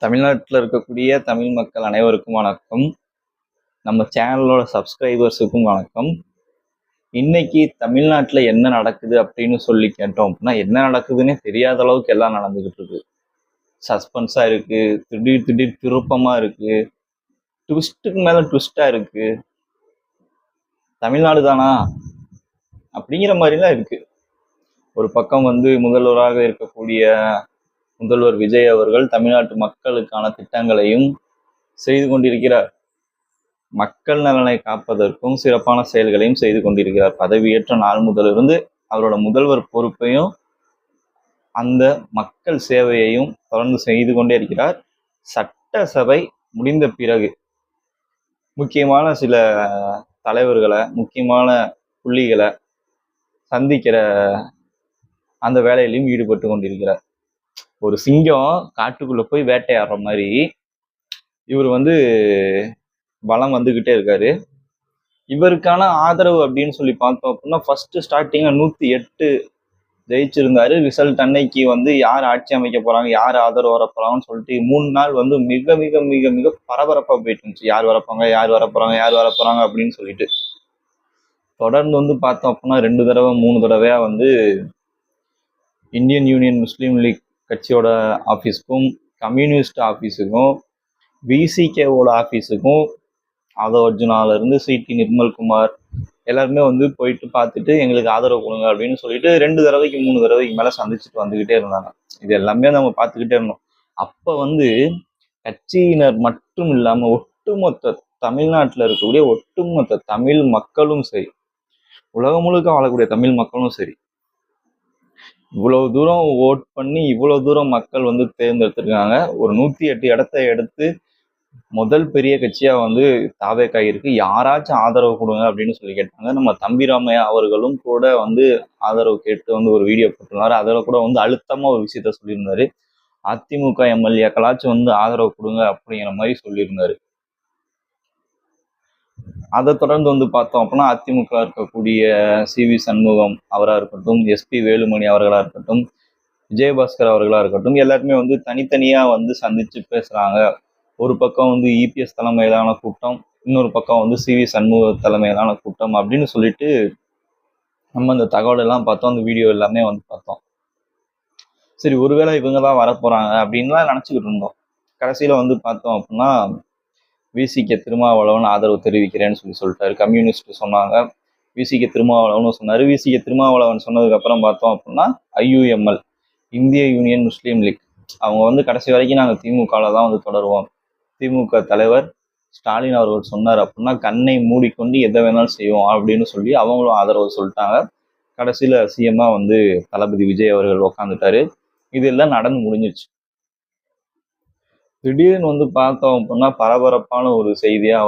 தமிழ்நாட்டில் இருக்கக்கூடிய தமிழ் மக்கள் அனைவருக்கும் வணக்கம். நம்ம சேனலோட சப்ஸ்கிரைபர்ஸுக்கும் வணக்கம். இன்னைக்கு தமிழ்நாட்டில் என்ன நடக்குது அப்படின்னு சொல்லி கேட்டோம் அப்படின்னா, என்ன நடக்குதுன்னே தெரியாத அளவுக்கு எல்லாம் நடந்துகிட்டு இருக்கு. சஸ்பென்ஸாக இருக்கு, திடீர் திடீர் திருப்பமாக இருக்கு, ட்விஸ்ட்டுக்கு மேலே ட்விஸ்டாக இருக்கு. தமிழ்நாடு தானா அப்படிங்கிற மாதிரிலாம் இருக்கு. ஒரு பக்கம் முதல்வராக இருக்கக்கூடிய முதல்வர் விஜய் அவர்கள் தமிழ்நாட்டு மக்களுக்கான திட்டங்களையும் செய்து கொண்டிருக்கிறார். மக்கள் நலனை காப்பதற்கும் சிறப்பான செயல்களையும் செய்து கொண்டிருக்கிறார். பதவியேற்ற நாள் முதலிருந்து அவரோட முதல்வர் பொறுப்பையும் அந்த மக்கள் சேவையையும் தொடர்ந்து செய்து கொண்டே இருக்கிறார். சட்டசபை முடிந்த பிறகு முக்கியமான சில தலைவர்களை, முக்கியமான புள்ளிகளை சந்திக்கிற அந்த வேலையிலையும் ஈடுபட்டு கொண்டிருக்கிறார். ஒரு சிங்கம் காட்டுக்குள்ள போய் வேட்டையாடுற மாதிரி இவர் பலம் வந்துகிட்டே இருக்காரு. இவருக்கான ஆதரவு அப்படின்னு சொல்லி பார்த்தோம் அப்படின்னா, ஃபர்ஸ்ட் ஸ்டார்டிங்ல 108 ஜெயிச்சிருந்தாரு. ரிசல்ட் அன்னைக்கு யார் ஆட்சி அமைக்க போறாங்க, யார் ஆதரவு வரப்போறாங்கன்னு சொல்லிட்டு 3 நாள் மிக மிக மிக மிக பரபரப்பா போயிட்டு இருந்துச்சு. யார் வரப்போறாங்க, யார் வரப்போறாங்க அப்படின்னு சொல்லிட்டு தொடர்ந்து பார்த்தோம் அப்படின்னா 2 தடவை 3 தடவையா இந்தியன் யூனியன் முஸ்லீம் லீக் கட்சியோட ஆஃபீஸுக்கும், கம்யூனிஸ்ட் ஆஃபீஸுக்கும், விசிகேவோட ஆஃபீஸுக்கும், அர்ஜுனால இருந்து சிடி நிர்மல்குமார் எல்லாருமே போயிட்டு பார்த்துட்டு எங்களுக்கு ஆதரவு கொடுங்க அப்படின்னு சொல்லிட்டு 2 தடவைக்கு 3 தடவைக்கு மேல சந்திச்சுட்டு வந்துகிட்டே இருந்தாங்க. இது எல்லாமே நம்ம பார்த்துக்கிட்டே இருந்தோம். அப்ப கட்சியினர் மட்டும் இல்லாம ஒட்டுமொத்த தமிழ்நாட்டில் இருக்கக்கூடிய ஒட்டுமொத்த தமிழ் மக்களும் சரி, உலகம் முழுக்க வாழக்கூடிய தமிழ் மக்களும் சரி, இவ்வளவு தூரம் ஓட் பண்ணி இவ்வளவு தூரம் மக்கள் தேர்ந்தெடுத்திருக்காங்க. ஒரு 108 இடத்தை எடுத்து முதல் பெரிய கட்சியா தாவேகா இருக்கு. யாராச்சும் ஆதரவு கொடுங்க அப்படின்னு சொல்லி கேட்டாங்க. நம்ம தம்பிராமையா அவர்களும் கூட ஆதரவு கேட்டு ஒரு வீடியோ போட்டிருந்தாரு. அதில் கூட அழுத்தமா ஒரு விஷயத்த சொல்லியிருந்தாரு. அதிமுக எம்எல்ஏக்களாச்சும் ஆதரவு கொடுங்க அப்படிங்கிற மாதிரி சொல்லியிருந்தாரு. அதை தொடர்ந்து பார்த்தோம் அப்படின்னா, அதிமுக இருக்கக்கூடிய சிவி சண்முகம் அவராக இருக்கட்டும், எஸ்பி வேலுமணி அவர்களா இருக்கட்டும், விஜயபாஸ்கர் அவர்களா இருக்கட்டும், எல்லாருமே தனித்தனியா சந்திச்சு பேசுறாங்க. ஒரு பக்கம் இபிஎஸ் தலைமையிலான கூட்டம், இன்னொரு பக்கம் சிவி சண்முக தலைமையிலான கூட்டம் அப்படின்னு சொல்லிட்டு நம்ம அந்த தகவல் எல்லாம் பார்த்தோம். அந்த வீடியோ எல்லாமே பார்த்தோம். சரி, ஒருவேளை இவங்க தான் வரப்போறாங்க அப்படின்லாம் நினைச்சுக்கிட்டு இருந்தோம். கடைசியில பார்த்தோம் அப்படின்னா, விசிகே திருமாவளவன் ஆதரவு தெரிவிக்கிறேன்னு சொல்லிட்டாரு. கம்யூனிஸ்ட் சொன்னாங்க, விசிகே திருமாவளவன் சொன்னாரு. விசிகே திருமாவளவன் சொன்னதுக்கு அப்புறம் பார்த்தோம் அப்படின்னா, ஐயுஎம்எல் இந்திய யூனியன் முஸ்லீம் லீக் அவங்க கடைசி வரைக்கும் நாங்கள் திமுகல தான் தொடருவோம். திமுக தலைவர் ஸ்டாலின் அவர்கள் சொன்னார் அப்படின்னா கண்ணை மூடிக்கொண்டு எதை வேணாலும் செய்வோம் அப்படின்னு சொல்லி அவங்களும் ஆதரவு சொல்லிட்டாங்க. கடைசியில சிஎம்மா தளபதி விஜய் அவர்கள் உக்காந்துட்டாரு. இது எல்லாம் நடந்து முடிஞ்சிருச்சு. திடீர்னு பார்த்தோம் அப்படின்னா பரபரப்பான ஒரு செய்தியா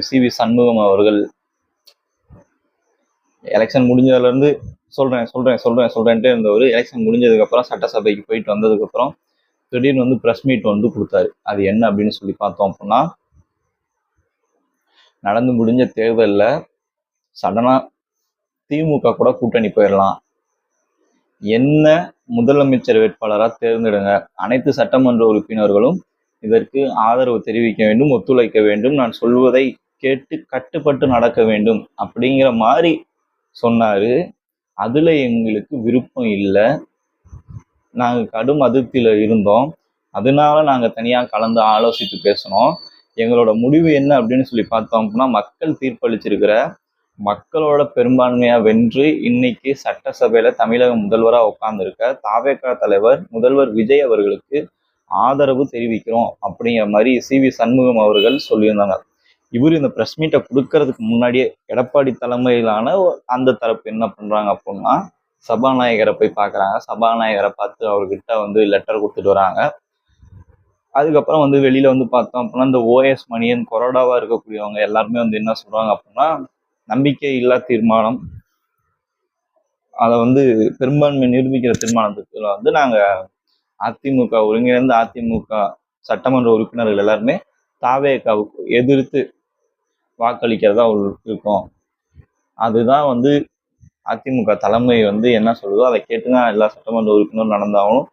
சிவி சண்முகம் அவர்கள் எலெக்ஷன் முடிஞ்சதுல இருந்து சொல்றேன்ட்டே இருந்தவர், எலெக்ஷன் முடிஞ்சதுக்கு அப்புறம் சட்டசபைக்கு போயிட்டு வந்ததுக்கு அப்புறம் திடீர்னு பிரஸ் மீட் கொடுத்தாரு. அது என்ன அப்படின்னு சொல்லி பார்த்தோம் அப்படின்னா, நடந்து முடிஞ்ச தேர்தல்ல சடனா திமுக கூட கூட்டணி போயிடலாம், என்ன முதலமைச்சர் வேட்பாளராக தேர்ந்தெடுங்க, அனைத்து சட்டமன்ற உறுப்பினர்களும் இதற்கு ஆதரவு தெரிவிக்க வேண்டும், ஒத்துழைக்க வேண்டும், நான் சொல்வதை கேட்டு கட்டுப்பட்டு நடக்க வேண்டும் அப்படிங்கிற மாதிரி சொன்னாரு. அதுல எங்களுக்கு விருப்பம் இல்லை, நாங்க கடும் அதிருப்தியில இருந்தோம். அதனால நாங்க தனியா கலந்து ஆலோசித்து பேசணும். எங்களோட முடிவு என்ன அப்படின்னு சொல்லி பார்த்தோம் அப்படின்னா, மக்கள் தீர்ப்பளிச்சிருக்கிற மக்களோட பெரும்பான்மையா வென்று இன்னைக்கு சட்டசபையில தமிழக முதல்வரா உட்கார்ந்துருக்க தாவேகா தலைவர் முதல்வர் விஜய் அவர்களுக்கு ஆதரவு தெரிவிக்கிறோம் அப்படிங்கிற மாதிரி சிவி சண்முகம் அவர்கள் சொல்லியிருந்தாங்க. இவர் இந்த பிரஸ் மீட்டை கொடுக்கறதுக்கு முன்னாடியே எடப்பாடி தலைமையிலான அந்த தரப்பு என்ன பண்றாங்க அப்படின்னா, சபாநாயகரை போய் பார்க்குறாங்க. சபாநாயகரை பார்த்து அவர்கிட்ட லெட்டர் கொடுத்துட்டு வராங்க. அதுக்கப்புறம் வெளியில பார்த்தோம் அப்படின்னா, இந்த ஓஎஸ் மணியன் கொறடாவா இருக்கக்கூடியவங்க எல்லாருமே என்ன சொல்றாங்க அப்படின்னா, நம்பிக்கை இல்லா தீர்மானம், அதை பெரும்பான்மை நிரூபிக்கிற தீர்மானத்துக்குள்ள நாங்க அதிமுக ஒருங்கிணைந்த அதிமுக சட்டமன்ற உறுப்பினர்கள் எல்லாருமே தாவேகாவுக்கு எதிர்த்து வாக்களிக்கிறதா இருக்கும். அதுதான் அதிமுக தலைமை என்ன சொல்லுதோ அதை கேட்டுதான் எல்லா சட்டமன்ற உறுப்பினரும் நடந்தாலும்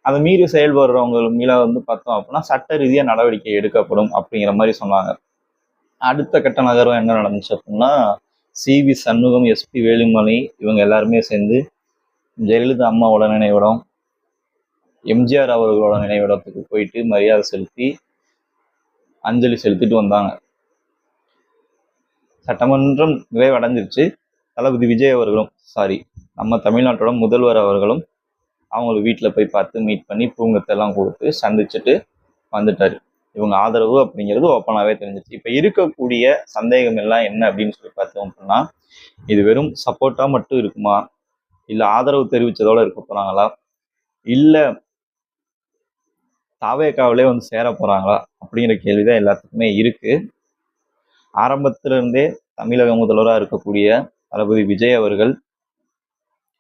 அதை மீறி செயல்படுறவங்க மேல வந்து பார்த்தோம் அப்படின்னா சட்ட ரீதியாக நடவடிக்கை எடுக்கப்படும் அப்படிங்கிற மாதிரி சொன்னாங்க. அடுத்த கட்ட நகர்வு என்ன நடந்துச்சு அப்படின்னா, சி.வி. சண்முகம், எஸ்.பி. வேலுமணி இவங்க எல்லாருமே சேர்ந்து ஜெயலலிதா அம்மாவோட நினைவிடம், எம்ஜிஆர் அவர்களோட நினைவிடத்துக்கு போயிட்டு மரியாதை செலுத்தி அஞ்சலி செலுத்திட்டு வந்தாங்க. சட்டமன்றம் நிறைவடைஞ்சிருச்சு. தளபதி விஜய் அவர்களும் நம்ம தமிழ்நாட்டோட முதல்வர் அவர்களும் அவங்களுக்கு வீட்டில் போய் பார்த்து மீட் பண்ணி பூங்கத்தெல்லாம் கொடுத்து சந்திச்சுட்டு வந்துட்டாரு. இவங்க ஆதரவு அப்படிங்கிறது ஓப்பனாகவே தெரிஞ்சிச்சு. இப்போ இருக்கக்கூடிய சந்தேகம் எல்லாம் என்ன அப்படின்னு சொல்லி பார்த்தோம் அப்படின்னா, இது வெறும் சப்போர்ட்டா மட்டும் இருக்குமா, இல்லை ஆதரவு தெரிவித்ததோட இருக்க போறாங்களா, இல்லை தாவேக்காவிலே வந்து சேர போறாங்களா அப்படிங்கிற கேள்விதான் எல்லாத்துக்குமே இருக்கு. ஆரம்பத்துல இருந்தே தமிழக முதல்வராக இருக்கக்கூடிய தளபதி விஜய் அவர்கள்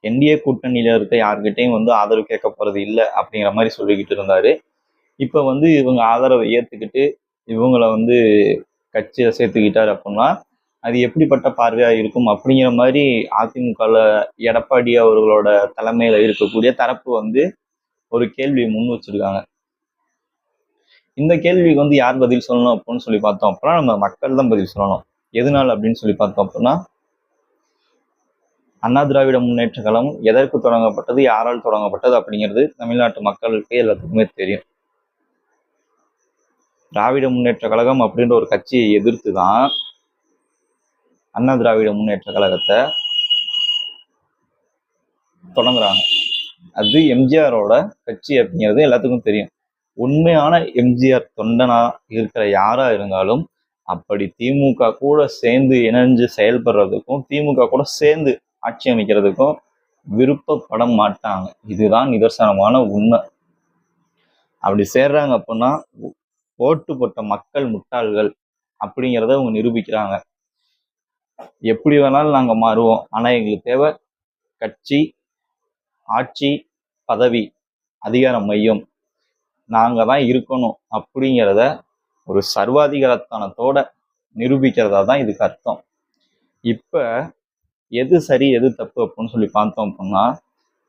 என்டிஏ கூட்டணியில இருக்க யார்கிட்டையும் வந்து ஆதரவு கேட்க போறது இல்லை அப்படிங்கிற மாதிரி சொல்லிக்கிட்டு இருந்தாரு. இப்போ வந்து இவங்க ஆதரவை ஏற்றுக்கிட்டு இவங்கள வந்து கட்சியை சேர்த்துக்கிட்டாரு அப்படின்னா அது எப்படிப்பட்ட பார்வையாக இருக்கும் அப்படிங்கிற மாதிரி அதிமுகவில் எடப்பாடி அவர்களோட தலைமையில் இருக்கக்கூடிய தரப்பு வந்து ஒரு கேள்வி முன் வச்சிருக்காங்க. இந்த கேள்விக்கு வந்து யார் பதில் சொல்லணும் அப்படின்னு சொல்லி பார்த்தோம் அப்படின்னா நம்ம மக்கள் தான் பதில் சொல்லணும். எதனால் அப்படின்னு சொல்லி பார்த்தோம் அப்படின்னா, அண்ணா திராவிட முன்னேற்ற கழகம் எதற்கு தொடங்கப்பட்டது, யாரால் தொடங்கப்பட்டது அப்படிங்கிறது தமிழ்நாட்டு மக்களுக்கு எல்லாத்துக்குமே தெரியும். திராவிட முன்னேற்ற கழகம் அப்படின்ற ஒரு கட்சியை எதிர்த்து தான் அண்ணா திராவிட முன்னேற்ற கழகத்தை தொடங்குறாங்க. அது எம்ஜிஆரோட கட்சி அப்படிங்கிறது எல்லாத்துக்கும் தெரியும். உண்மையான எம்ஜிஆர் தொண்டனா இருக்கிற யாரா இருந்தாலும் அப்படி திமுக கூட சேர்ந்து இணைஞ்சு செயல்படுறதுக்கும் திமுக கூட சேர்ந்து ஆட்சி அமைக்கிறதுக்கும் விருப்பப்பட மாட்டாங்க. இதுதான் நிதர்சனமான உண்மை. அப்படி சேர்றாங்க அப்படின்னா ஓட்டு போட்ட மக்கள் முட்டாள்கள் அப்படிங்கிறத அவங்க நிரூபிக்கிறாங்க. எப்படி வேணாலும் நாங்க மாறுவோம், ஆனா எங்களுக்கு தேவை கட்சி, ஆட்சி, பதவி, அதிகார மையம், நாங்க தான் இருக்கணும் அப்படிங்கிறத ஒரு சர்வாதிகாரத்தனத்தோட நிரூபிக்கிறதா தான் இதுக்கு அர்த்தம். இப்ப எது சரி எது தப்பு அப்படின்னு சொல்லி பார்த்தோம் அப்படின்னா,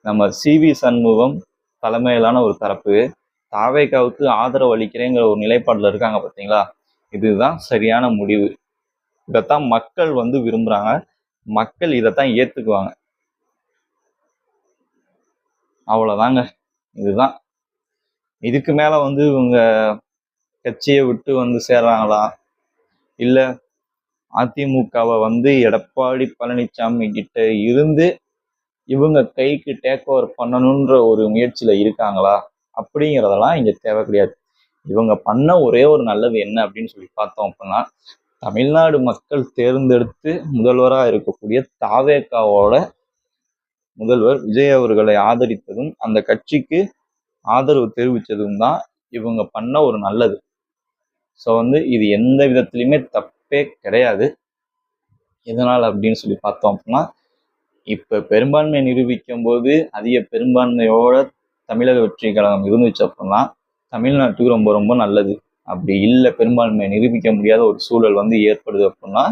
நம்ம சி.வி. சண்முகம் தலைமையிலான ஒரு தரப்பு தாவேகாவுக்கு ஆதரவு அளிக்கிறேங்கிற ஒரு நிலைப்பாடுல இருக்காங்க பார்த்தீங்களா, இதுதான் சரியான முடிவு. இதைத்தான் மக்கள் வந்து விரும்புறாங்க, மக்கள் இதைத்தான் ஏத்துக்குவாங்க. அவ்வளவுதாங்க. இதுதான். இதுக்கு மேல வந்து இவங்க கட்சியை விட்டு வந்து சேர்றாங்களா, இல்ல அதிமுகவை வந்து எடப்பாடி பழனிசாமி கிட்ட இருந்து இவங்க கைக்கு டேக் ஓவர் பண்ணணுன்ற ஒரு முயற்சியில இருக்காங்களா அப்படிங்கிறதெல்லாம் இங்க தேவை கிடையாது. இவங்க பண்ண ஒரே ஒரு நல்லது என்ன அப்படின்னு சொல்லி பார்த்தோம் அப்படின்னா, தமிழ்நாடு மக்கள் தேர்ந்தெடுத்து முதல்வராக இருக்கக்கூடிய தாவேகாவோட முதல்வர் விஜய் அவர்களை ஆதரித்ததும் அந்த கட்சிக்கு ஆதரவு தெரிவித்ததும் தான் இவங்க பண்ண ஒரு நல்லது. ஸோ வந்து இது எந்த விதத்துலையுமே தப்பே கிடையாது. எதனால் அப்படின்னு சொல்லி பார்த்தோம் அப்படின்னா, இப்போ பெரும்பான்மை நிரூபிக்கும் போது அதிக பெரும்பான்மையோட தமிழக வெற்றி கழகம் இருந்துச்சு அப்படின்னா தமிழ்நாட்டுக்கு ரொம்ப ரொம்ப நல்லது. அப்படி இல்லை, பெரும்பான்மை நிரூபிக்க முடியாத ஒரு சூழல் வந்து ஏற்படுது அப்படின்னா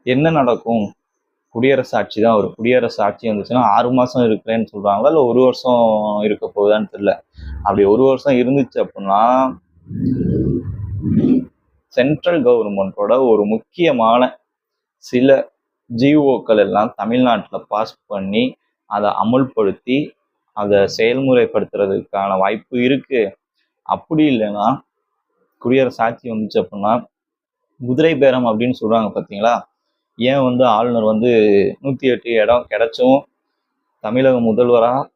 என்ன நடக்கும்? குடியரசு ஆட்சி தான் ஒரு குடியரசு ஆட்சி வந்துச்சுன்னா 6 மாசம் இருக்கிறேன்னு சொல்றாங்களா, இல்லை 1 வருஷம் இருக்க போகுதான்னு தெரியல. அப்படி 1 வருஷம் இருந்துச்சு அப்படின்னா சென்ட்ரல் கவர்மெண்டோட ஒரு முக்கியமான சில ஜிஓக்கள் எல்லாம் தமிழ்நாட்டில் பாஸ் பண்ணி அதை அமுல்படுத்தி அதை செயல்முறைப்படுத்துறதுக்கான வாய்ப்பு இருக்கு. அப்படி இல்லைன்னா குடியரசு ஆட்சி வந்துச்சு அப்படின்னா குதிரை பேரம் அப்படின்னு சொல்றாங்க பார்த்தீங்களா, ஏன் வந்து ஆளுநர் வந்து 108 இடம் கிடைச்சும் தமிழக முதல்வராக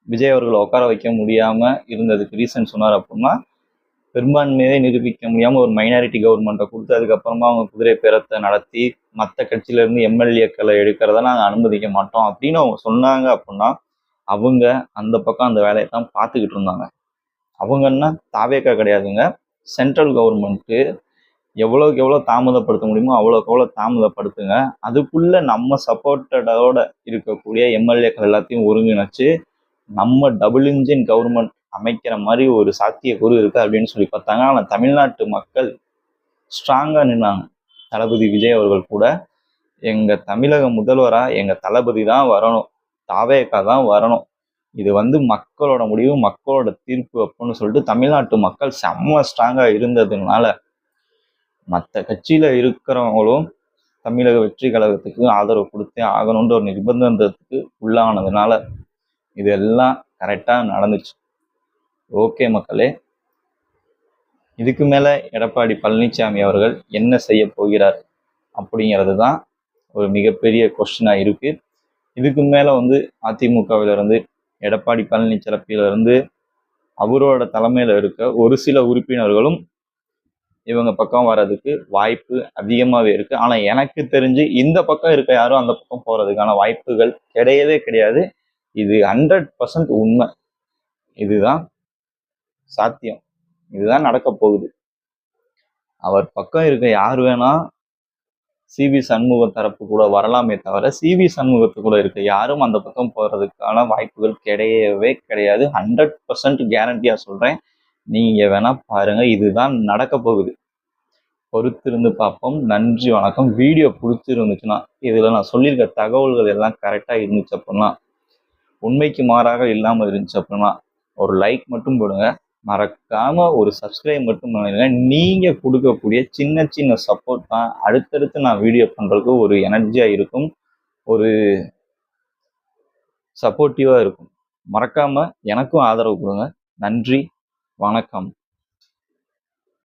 விஜய் அவர்களை உட்கார வைக்க முடியாம இருந்ததுக்கு ரீசன் சொன்னார் அப்படின்னா, பெரும்பான்மையை நிரூபிக்க முடியாம ஒரு மைனாரிட்டி கவர்மெண்ட்டை கொடுத்து அதுக்கப்புறமா அவங்க குதிரை பேரத்தை நடத்தி மற்ற கட்சியில இருந்து எம்எல்ஏக்களை எடுக்கிறத நாங்கள் அனுமதிக்க மாட்டோம் அப்படின்னு அவங்க சொன்னாங்க அப்படின்னா அவங்க அந்த பக்கம் அந்த வேலையை தான் பார்த்துக்கிட்டு இருந்தாங்க. அவங்கன்னா தாவேக்கா கிடையாதுங்க, சென்ட்ரல் கவர்மெண்ட்டு எவ்வளோக்கு எவ்வளோ தாமதப்படுத்த முடியுமோ அவ்வளோக்கு எவ்வளோ தாமதப்படுத்துங்க. அதுக்குள்ள நம்ம சப்போர்ட்டடோட இருக்கக்கூடிய எம்எல்ஏக்கள் எல்லாத்தையும் ஒருங்கிணைச்சு நம்ம டபுள் இன்ஜின் கவர்மெண்ட் அமைக்கிற மாதிரி ஒரு சாத்தியக்கூறு இருக்கு அப்படின்னு சொல்லி பார்த்தாங்க. ஆனால் தமிழ்நாட்டு மக்கள் ஸ்ட்ராங்கா நின்னாங்க. தளபதி விஜய் அவர்கள் கூட எங்க தமிழக முதல்வரா எங்க தளபதி தான் வரணும், தாவேக்கா தான் வரணும், இது மக்களோட முடிவு, மக்களோட தீர்ப்பு அப்படின்னு சொல்லிட்டு தமிழ்நாட்டு மக்கள் செம்ம ஸ்ட்ராங்கா இருந்ததுனால மற்ற கட்சியில இருக்கிறவங்களும் தமிழக வெற்றி கழகத்துக்கு ஆதரவு கொடுத்தே ஆகணுன்ற ஒரு நிர்பந்தத்துக்கு உள்ளானதுனால இதெல்லாம் கரெக்டா நடந்துச்சு. ஓகே மக்களே, இதுக்கு மேல எடப்பாடி பழனிசாமி அவர்கள் என்ன செய்ய போகிறார் அப்படிங்கிறது தான் ஒரு மிகப்பெரிய கொஸ்டினா இருக்கு. இதுக்கு மேல அதிமுகவிலிருந்து எடப்பாடி பழனிசாமியிலிருந்து அவரோட தலைமையில இருக்க ஒரு சில உறுப்பினர்களும் இவங்க பக்கம் வர்றதுக்கு வாய்ப்பு அதிகமாவே இருக்கு. ஆனா எனக்கு தெரிஞ்சு இந்த பக்கம் இருக்க யாரும் அந்த பக்கம் போறதுக்கான வாய்ப்புகள் கிடையவே கிடையாது. இது 100% உண்மை. இதுதான் சாத்தியம். இதுதான் நடக்க போகுது. அவர் பக்கம் இருக்க யார் வேணா சிவி சண்முகம் தரப்பு கூட வரலாமே தவிர சிவி சண்முகத்து கூட இருக்க யாரும் அந்த பக்கம் போறதுக்கான வாய்ப்புகள் கிடையவே கிடையாது. 100% கேரண்டியா சொல்றேன். நீங்க வேணா பாருங்க, இதுதான் நடக்க போகுது. பொறுத்திருந்து பார்ப்போம். நன்றி, வணக்கம். வீடியோ பிடிச்சிருந்துச்சுன்னா, இதுல நான் சொல்லியிருக்க தகவல்கள் எல்லாம் கரெக்டா இருந்துச்சு அப்படின்னா, உண்மைக்கு மாறாக இல்லாம இருந்துச்சு அப்படின்னா ஒரு லைக் மட்டும் போடுங்க. மறக்காம ஒரு சப்ஸ்கிரைப் மட்டும் பண்ணிடுங்க. நீங்க கொடுக்கக்கூடிய சின்ன சின்ன சப்போர்ட் தான் அடுத்தடுத்து நான் வீடியோ பண்றதுக்கு ஒரு எனர்ஜியா இருக்கும், ஒரு சப்போர்ட்டிவா இருக்கும். மறக்காம எனக்கும் ஆதரவு கொடுங்க. நன்றி, வணக்கம்.